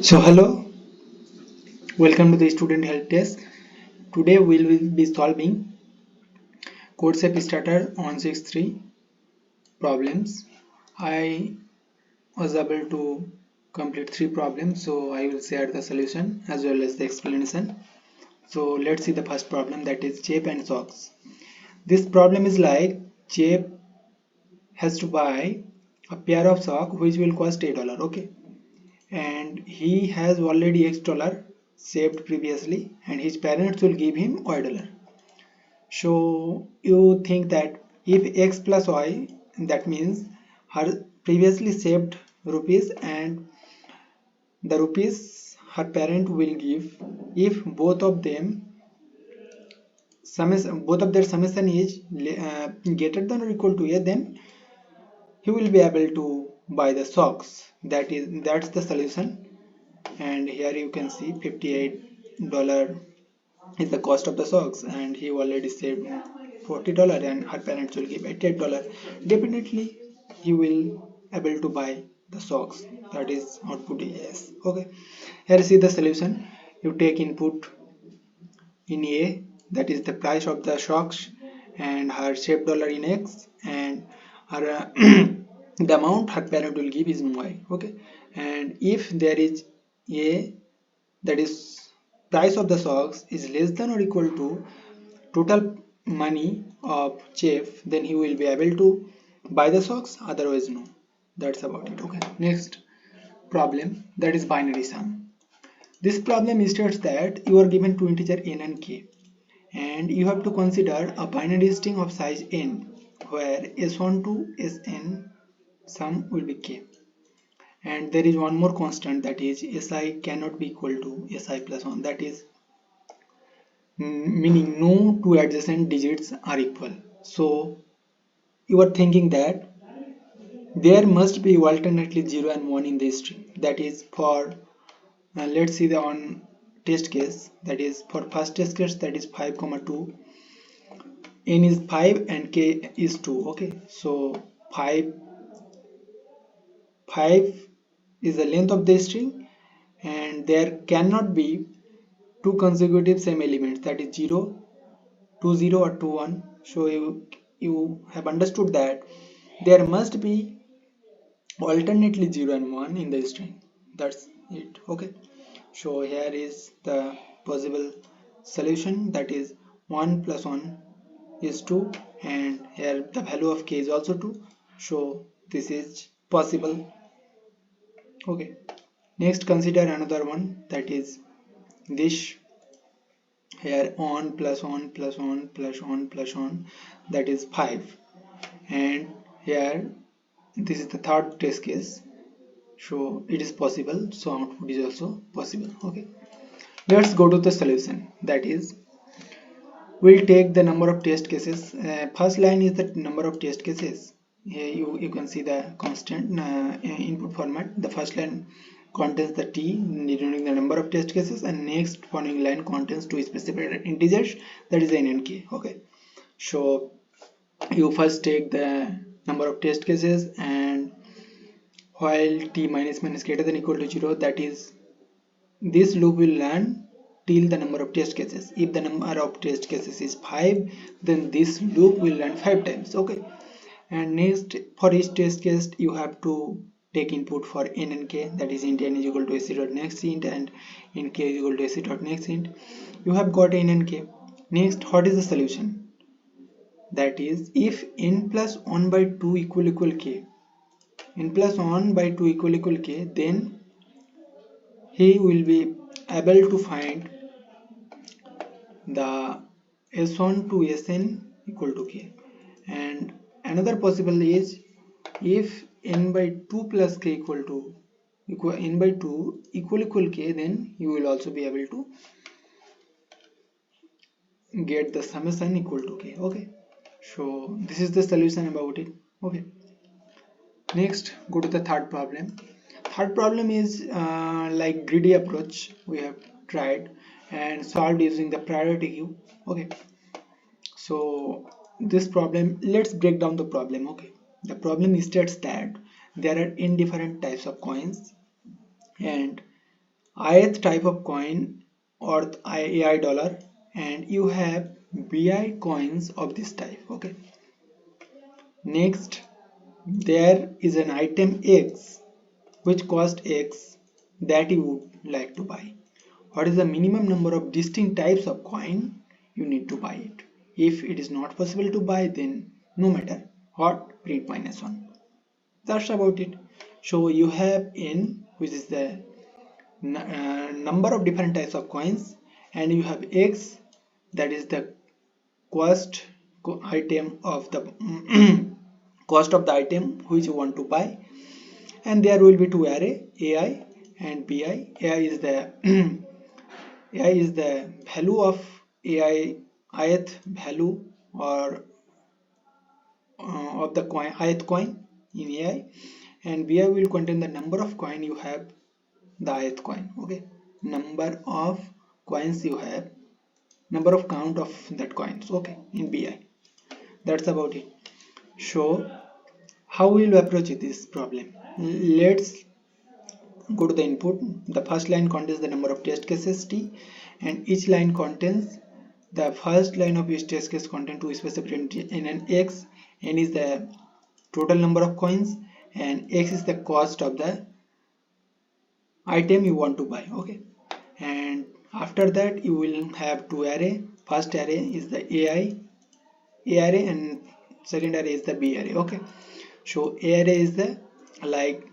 So hello, welcome to the student help desk. Today we will be solving Codechef starter 163 problems. I was able to complete 3 problems, so I will share the solution as well as the explanation. So let's see the first problem, that is chef and socks. This problem is like chef has to buy a pair of socks which will cost $8, okay, and he has already $X saved previously, and his parents will give him $Y. So you think that if x plus y, that means her previously saved rupees and the rupees her parent will give, if both of their summation is greater than or equal to a, then he will be able to buy the socks. That's the solution. And here you can see $58 is the cost of the socks, and he already saved $40 and her parents will give $88. Definitely he will able to buy the socks. That is output is yes. Okay, here see the solution. You take input in a, that is the price of the socks, and her saved dollar in x, and her the amount her parent will give is y. Okay, and if there is a, that is price of the socks is less than or equal to total money of chef, then he will be able to buy the socks, otherwise no. That's about it. Okay, next problem, that is binary sum. This problem states that you are given two integer n and k, and you have to consider a binary string of size n where s1 to sn sum will be k, and there is one more constant, that is si cannot be equal to si plus 1, that is meaning no two adjacent digits are equal. So you are thinking that there must be alternately 0 and 1 in the string. That is for let's see the on test case, that is for first test case, that is 5 comma 2, n is 5 and k is 2. Okay, so 5 is the length of the string, and there cannot be two consecutive same elements, that is 0 2 0 or 2 1. So you have understood that there must be alternately 0 and 1 in the string. That's it. Okay, so here is the possible solution, that is 1 plus 1 is 2, and here the value of k is also 2, so this is possible. Okay, next consider another one, that is this. Here on plus on plus on plus on plus on, that is 5, and here this is the third test case, so it is possible, so output is also possible. Okay, let's go to the solution, that is we'll take the number of test cases. First line is the number of test cases. Here you can see the constant input format. The first line contains the t denoting the number of test cases, and next following line contains two specified integers, that is n and k. Okay, so you first take the number of test cases, and while t minus greater than equal to 0, that is this loop will run till the number of test cases. If the number of test cases is 5, then this loop will run 5 times. Okay, and next for each test case you have to take input for n and k, that is int n is equal to ac dot next int and int k is equal to ac dot next int. You have got n and k. Next, what is the solution? That is if n plus 1 by 2 equal k, n plus 1 by 2 equal k, then he will be able to find the s1 to sn equal to k. And another possible is if n by 2 plus k n by 2 equal k, then you will also be able to get the summation equal to k. Okay, so this is the solution about it. Okay, next go to the third problem. Third problem is like greedy approach we have tried and solved using the priority queue. Okay, so this problem, let's break down the problem. Okay, the problem states that there are n different types of coins, and ith type of coin or AI dollar, and you have BI coins of this type. Okay. Next, there is an item X which cost X that you would like to buy. What is the minimum number of distinct types of coin you need to buy it? If it is not possible to buy, then no matter what, print -1. That's about it. So you have N, which is the number of different types of coins, and you have X, that is the cost item of the cost of the item which you want to buy, and there will be two array, AI and BI. AI is the AI is the value of AI, ith value or of the coin, ith coin in AI, and BI will contain the number of coin you have, the ith coin. Okay, number of coins you have, number of count of that coins. Okay, in BI. That's about it. So how will we approach this problem? Let's go to the input. The first line contains the number of test cases T, and each line contains the first line of each test case contain two specified in an X. N is the total number of coins, and X is the cost of the item you want to buy. Okay, and after that you will have two array. First array is the AI array, and second array is the B array. Okay, so A array is the like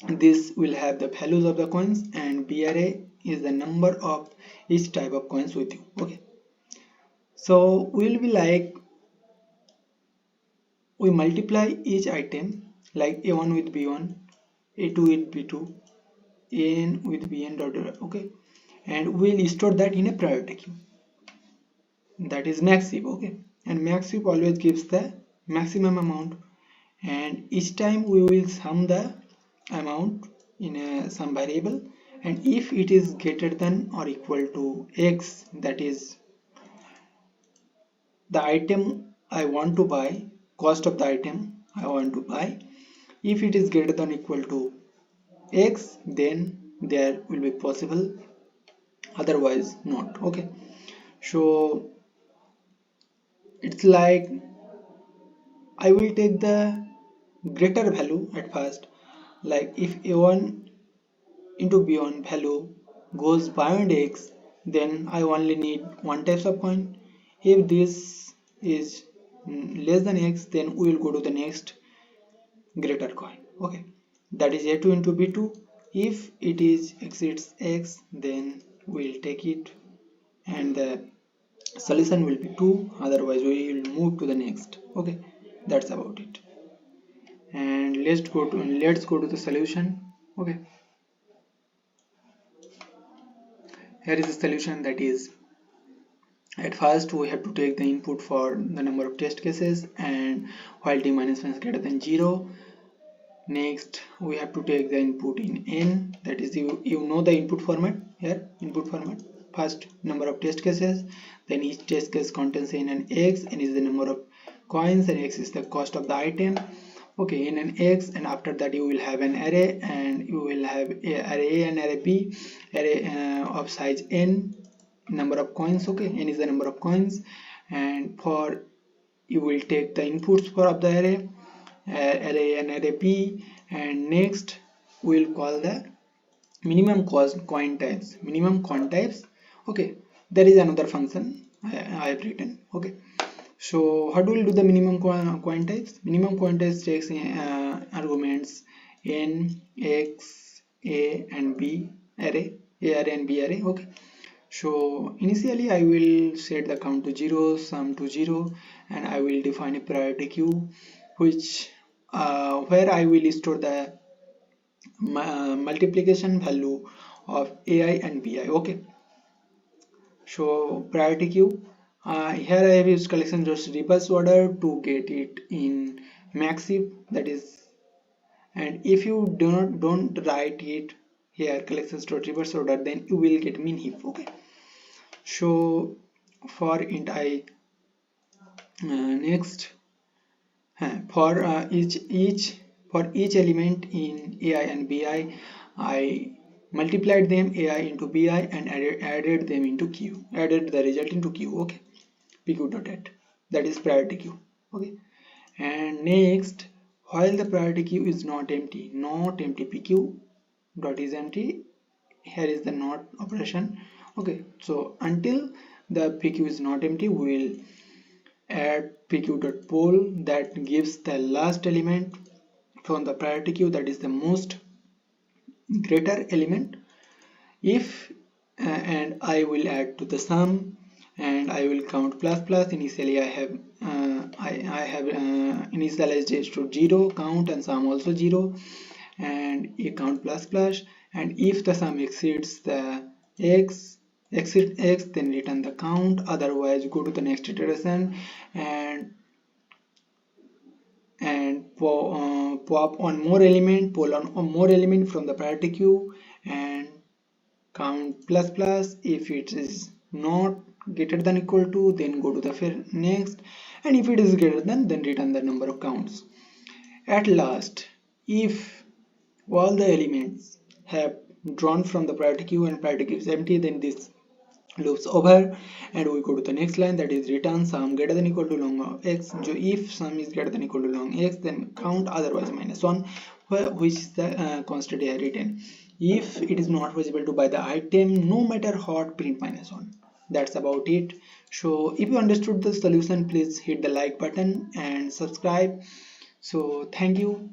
this will have the values of the coins, and B array is the number of each type of coins with you. Okay, so we'll be like we multiply each item like A1 with B1, A2 with B2, An with Bn dot dot. Okay, and we'll store that in a priority queue, that is maxheap. Okay, and maxheap always gives the maximum amount, and each time we will sum the amount in a sum variable, and if it is greater than or equal to X, that is the item I want to buy, cost of the item I want to buy, if it is greater than or equal to X, then there will be possible, otherwise not. Okay, so it's like I will take the greater value at first, like if A1 into B1 value goes beyond X, then I only need one type of coin. If this is less than X, then we will go to the next greater coin. Okay, that is A2 into B2. If it is exceeds X, then we will take it, and the solution will be 2, otherwise we will move to the next. Okay, that's about it. And let's go to the solution. Okay, here is the solution. That is, at first we have to take the input for the number of test cases, and while t minus 1 is greater than 0. Next we have to take the input in n, that is, you know the input format here. Input format, first number of test cases, then each test case contains n and x. N is the number of coins, and x is the cost of the item. Okay, n and x, and after that you will have an array, and you will have array A and array B, array of size n, number of coins. Okay, n is the number of coins, and for you will take the inputs for of the array, array and array B, and next we will call the minimum coin types, minimum coin types. Okay, there is another function I have written. Okay, so how do we do the minimum coin types? Minimum coin types takes arguments n, x, a and b array, a array and b array. Okay, so initially I will set the count to 0, sum to 0, and I will define a priority queue, which where I will store the multiplication value of AI and BI. Okay, so priority queue, here I have used collection just reverse order to get it in maxheap, that is, and if you don't write it here collections dot reverse order, then you will get min heap. Okay, so for int I, next for each element in AI and BI, I multiplied them ai into bi and added them into q, added the result into q. Okay, pq dot at, that is priority queue. Okay, and next, while the priority queue is not empty, pq dot is empty, here is the not operation. Okay, so until the pq is not empty, we will add pq.poll, that gives the last element from the priority queue, that is the most greater element. If and I will add to the sum, and I will count plus plus. Initially I have initialized it to 0 count, and sum also 0, and a count plus plus. And if the sum exceeds the x, then return the count, otherwise go to the next iteration and pop on more element, pull on more element from the priority queue, and count plus plus. If it is not greater than equal to, then go to the next, and if it is greater than, then return the number of counts. At last, if all the elements have drawn from the priority queue and priority queue is empty, then this loops over, and we go to the next line, that is return sum greater than equal to long of x. So if sum is greater than equal to long x, then count, otherwise -1, which is the constant I written. If it is not visible to by the item, no matter what, print -1. That's about it. So if you understood the solution, please hit the like button and subscribe. So thank you.